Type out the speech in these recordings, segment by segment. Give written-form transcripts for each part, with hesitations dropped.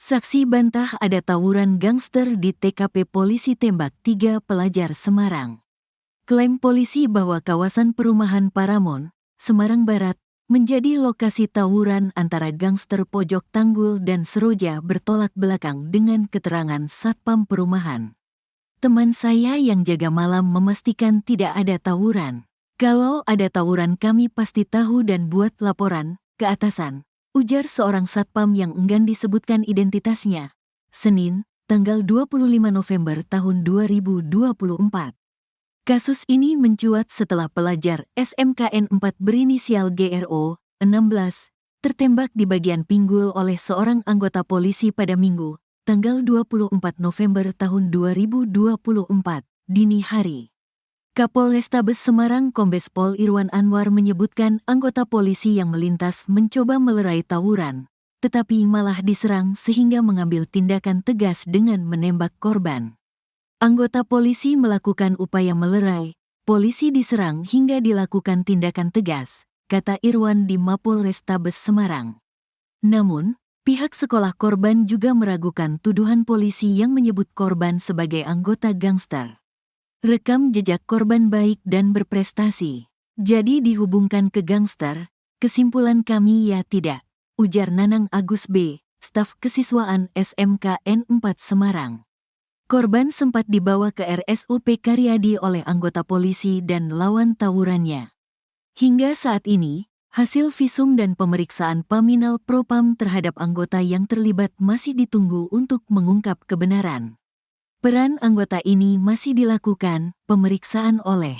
Saksi bantah ada tawuran gangster di TKP polisi tembak 3 pelajar Semarang. Klaim polisi bahwa kawasan perumahan Paramon, Semarang Barat, menjadi lokasi tawuran antara gangster Pojok Tanggul dan Seroja bertolak belakang dengan keterangan Satpam Perumahan. Teman saya yang jaga malam memastikan tidak ada tawuran. Kalau ada tawuran kami pasti tahu dan buat laporan ke atasan, ujar seorang satpam yang enggan disebutkan identitasnya. Senin, tanggal 25 November tahun 2024. Kasus ini mencuat setelah pelajar SMKN 4 berinisial GRO, 16, tertembak di bagian pinggul oleh seorang anggota polisi pada Minggu, tanggal 24 November tahun 2024, dini hari. Kapolrestabes Semarang Kombes Pol Irwan Anwar menyebutkan anggota polisi yang melintas mencoba melerai tawuran, tetapi malah diserang sehingga mengambil tindakan tegas dengan menembak korban. Anggota polisi melakukan upaya melerai, polisi diserang hingga dilakukan tindakan tegas, kata Irwan di Mapolrestabes Semarang. Namun, pihak sekolah korban juga meragukan tuduhan polisi yang menyebut korban sebagai anggota gangster. Rekam jejak korban baik dan berprestasi. Jadi dihubungkan ke gangster, kesimpulan kami ya tidak, ujar Nanang Agus B., staf kesiswaan SMKN 4 Semarang. Korban sempat dibawa ke RSUP Karyadi oleh anggota polisi dan lawan tawurannya. Hingga saat ini, hasil visum dan pemeriksaan Paminal Propam terhadap anggota yang terlibat masih ditunggu untuk mengungkap kebenaran. Peran anggota ini masih dilakukan pemeriksaan oleh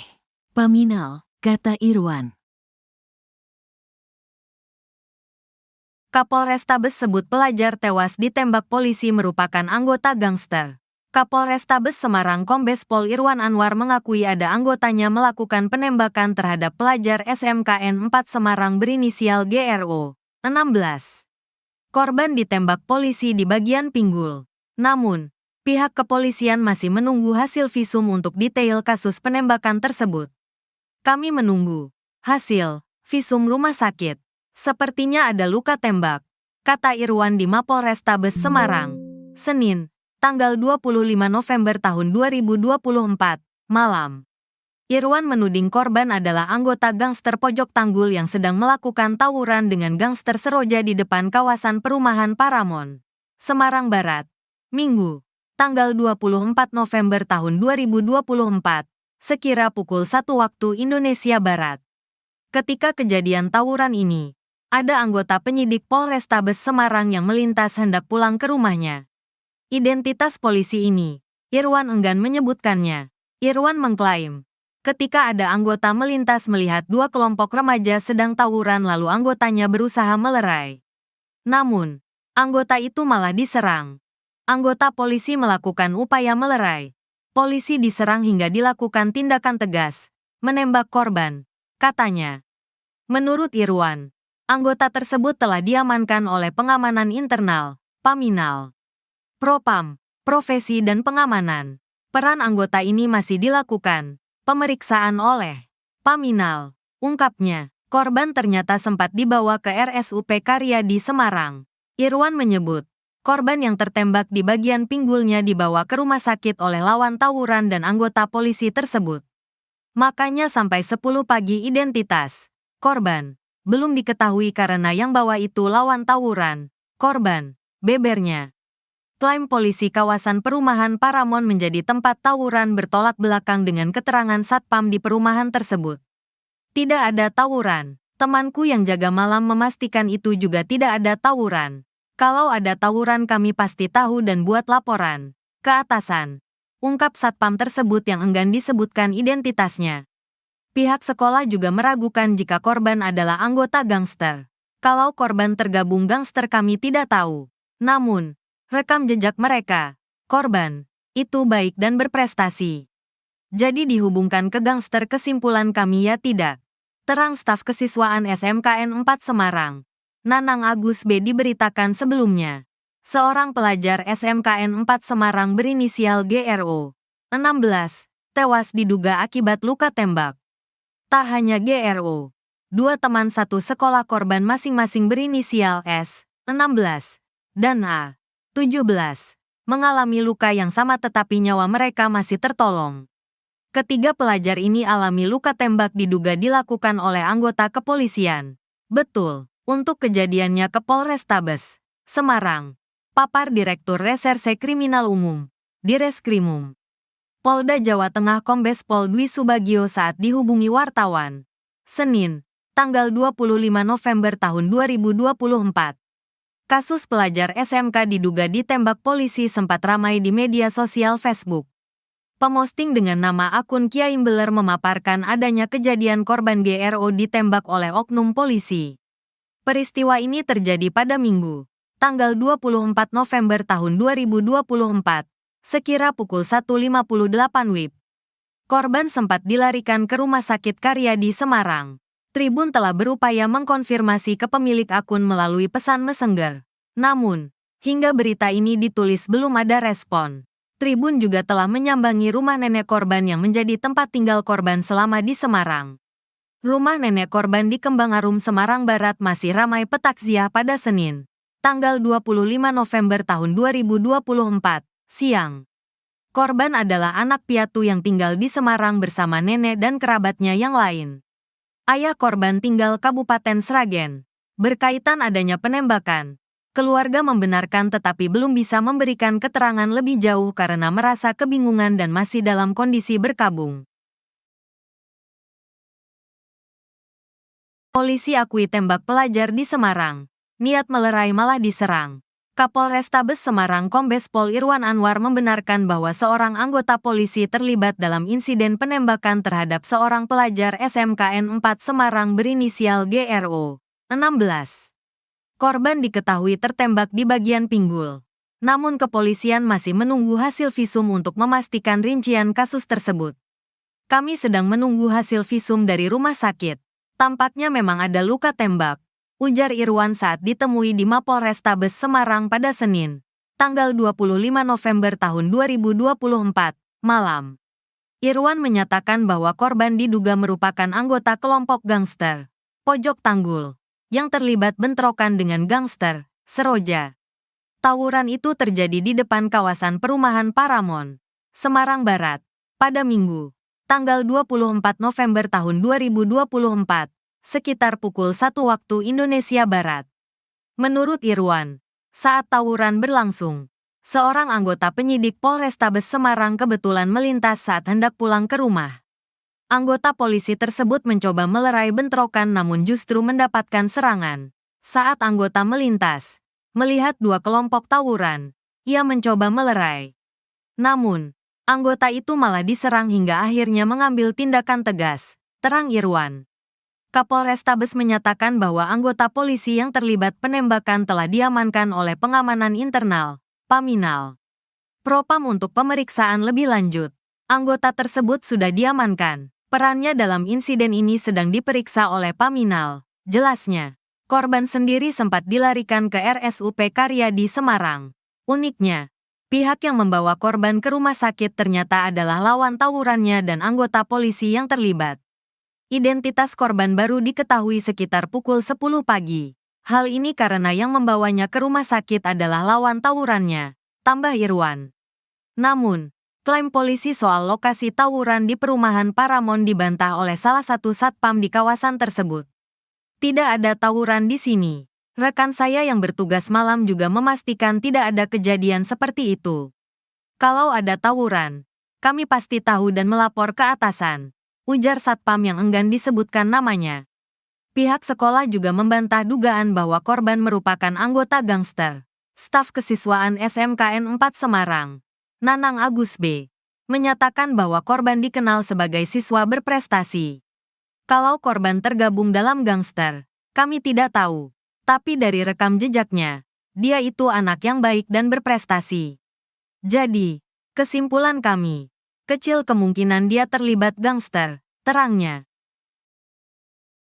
Paminal, kata Irwan. Kapolrestabes sebut pelajar tewas ditembak polisi merupakan anggota gangster. Kapolrestabes Semarang Kombes Pol Irwan Anwar mengakui ada anggotanya melakukan penembakan terhadap pelajar SMKN 4 Semarang berinisial GRO, 16. Korban ditembak polisi di bagian pinggul. Namun, pihak kepolisian masih menunggu hasil visum untuk detail kasus penembakan tersebut. Kami menunggu hasil visum rumah sakit. Sepertinya ada luka tembak, kata Irwan di Mapolrestabes Semarang, Senin, tanggal 25 November tahun 2024, malam. Irwan menuding korban adalah anggota gangster Pojok Tanggul yang sedang melakukan tawuran dengan gangster Seroja di depan kawasan perumahan Paramon, Semarang Barat, Minggu, tanggal 24 November tahun 2024, sekira pukul 1 waktu Indonesia Barat. Ketika kejadian tawuran ini, ada anggota penyidik Polrestabes Semarang yang melintas hendak pulang ke rumahnya. Identitas polisi ini, Irwan enggan menyebutkannya. Irwan mengklaim, ketika ada anggota melintas melihat dua kelompok remaja sedang tawuran lalu anggotanya berusaha melerai. Namun, anggota itu malah diserang. Anggota polisi melakukan upaya melerai. Polisi diserang hingga dilakukan tindakan tegas, menembak korban, katanya. Menurut Irwan, anggota tersebut telah diamankan oleh pengamanan internal, Paminal, Propam, Profesi dan Pengamanan. Peran anggota ini masih dilakukan pemeriksaan oleh Paminal. Ungkapnya, korban ternyata sempat dibawa ke RSUP Karyadi Semarang. Irwan menyebut, korban yang tertembak di bagian pinggulnya dibawa ke rumah sakit oleh lawan tawuran dan anggota polisi tersebut. Makanya sampai 10 pagi identitas korban belum diketahui karena yang bawa itu lawan tawuran korban, bebernya. Klaim polisi kawasan perumahan Paramon menjadi tempat tawuran bertolak belakang dengan keterangan satpam di perumahan tersebut. Tidak ada tawuran. Temanku yang jaga malam memastikan itu juga tidak ada tawuran. Kalau ada tawuran kami pasti tahu dan buat laporan ke atasan, ungkap satpam tersebut yang enggan disebutkan identitasnya. Pihak sekolah juga meragukan jika korban adalah anggota gangster. Kalau korban tergabung gangster kami tidak tahu. Namun, rekam jejak mereka, korban, itu baik dan berprestasi. Jadi dihubungkan ke gangster kesimpulan kami ya tidak. Terang staf kesiswaan SMKN 4 Semarang, Nanang Agus B. diberitakan sebelumnya. Seorang pelajar SMKN 4 Semarang berinisial GRO, 16, tewas diduga akibat luka tembak. Tak hanya GRO, dua teman satu sekolah korban masing-masing berinisial S, 16, dan A, 17 mengalami luka yang sama tetapi nyawa mereka masih tertolong. Ketiga pelajar ini alami luka tembak diduga dilakukan oleh anggota kepolisian. Betul, untuk kejadiannya ke Polrestabes Semarang, papar Direktur Reserse Kriminal Umum, Direskrimum Polda Jawa Tengah Kombes Pol Dwi Subagio saat dihubungi wartawan. Senin, tanggal 25 November tahun 2024. Kasus pelajar SMK diduga ditembak polisi sempat ramai di media sosial Facebook. Pemosting dengan nama akun Kiai Beler memaparkan adanya kejadian korban GRO ditembak oleh oknum polisi. Peristiwa ini terjadi pada Minggu, tanggal 24 November tahun 2024, sekira pukul 1.58 WIB. Korban sempat dilarikan ke Rumah Sakit Karyadi Semarang. Tribun telah berupaya mengkonfirmasi ke pemilik akun melalui pesan Messenger. Namun, hingga berita ini ditulis belum ada respon. Tribun juga telah menyambangi rumah nenek korban yang menjadi tempat tinggal korban selama di Semarang. Rumah nenek korban di Kembang Arum, Semarang Barat masih ramai petakziah pada Senin, tanggal 25 November tahun 2024, siang. Korban adalah anak piatu yang tinggal di Semarang bersama nenek dan kerabatnya yang lain. Ayah korban tinggal Kabupaten Sragen. Berkaitan adanya penembakan, keluarga membenarkan tetapi belum bisa memberikan keterangan lebih jauh karena merasa kebingungan dan masih dalam kondisi berkabung. Polisi akui tembak pelajar di Semarang. Niat melerai malah diserang. Kapolrestabes Semarang Kombes Pol Irwan Anwar membenarkan bahwa seorang anggota polisi terlibat dalam insiden penembakan terhadap seorang pelajar SMKN 4 Semarang berinisial GRO. 16. Korban diketahui tertembak di bagian pinggul. Namun kepolisian masih menunggu hasil visum untuk memastikan rincian kasus tersebut. Kami sedang menunggu hasil visum dari rumah sakit. Tampaknya memang ada luka tembak, ujar Irwan saat ditemui di Mapolrestabes Semarang pada Senin, tanggal 25 November tahun 2024, malam. Irwan menyatakan bahwa korban diduga merupakan anggota kelompok gangster, Pojok Tanggul, yang terlibat bentrokan dengan gangster, Seroja. Tawuran itu terjadi di depan kawasan perumahan Paramount, Semarang Barat, pada Minggu, tanggal 24 November tahun 2024. Sekitar pukul 1 waktu Indonesia Barat. Menurut Irwan, saat tawuran berlangsung, seorang anggota penyidik Polrestabes Semarang kebetulan melintas saat hendak pulang ke rumah. Anggota polisi tersebut mencoba melerai bentrokan namun justru mendapatkan serangan. Saat anggota melintas, melihat dua kelompok tawuran, ia mencoba melerai. Namun, anggota itu malah diserang hingga akhirnya mengambil tindakan tegas, terang Irwan. Kapolrestabes menyatakan bahwa anggota polisi yang terlibat penembakan telah diamankan oleh Pengamanan Internal, Paminal, Propam untuk pemeriksaan lebih lanjut. Anggota tersebut sudah diamankan. Perannya dalam insiden ini sedang diperiksa oleh Paminal. Jelasnya, korban sendiri sempat dilarikan ke RSUP Karyadi Semarang. Uniknya, pihak yang membawa korban ke rumah sakit ternyata adalah lawan tawurannya dan anggota polisi yang terlibat. Identitas korban baru diketahui sekitar pukul 10 pagi. Hal ini karena yang membawanya ke rumah sakit adalah lawan tawurannya, tambah Irwan. Namun, klaim polisi soal lokasi tawuran di perumahan Paramount dibantah oleh salah satu satpam di kawasan tersebut. Tidak ada tawuran di sini. Rekan saya yang bertugas malam juga memastikan tidak ada kejadian seperti itu. Kalau ada tawuran, kami pasti tahu dan melapor ke atasan, ujar satpam yang enggan disebutkan namanya. Pihak sekolah juga membantah dugaan bahwa korban merupakan anggota gangster. Staf kesiswaan SMKN 4 Semarang, Nanang Agus B., menyatakan bahwa korban dikenal sebagai siswa berprestasi. Kalau korban tergabung dalam gangster, kami tidak tahu. Tapi dari rekam jejaknya, dia itu anak yang baik dan berprestasi. Jadi, kesimpulan kami, kecil kemungkinan dia terlibat gangster, terangnya.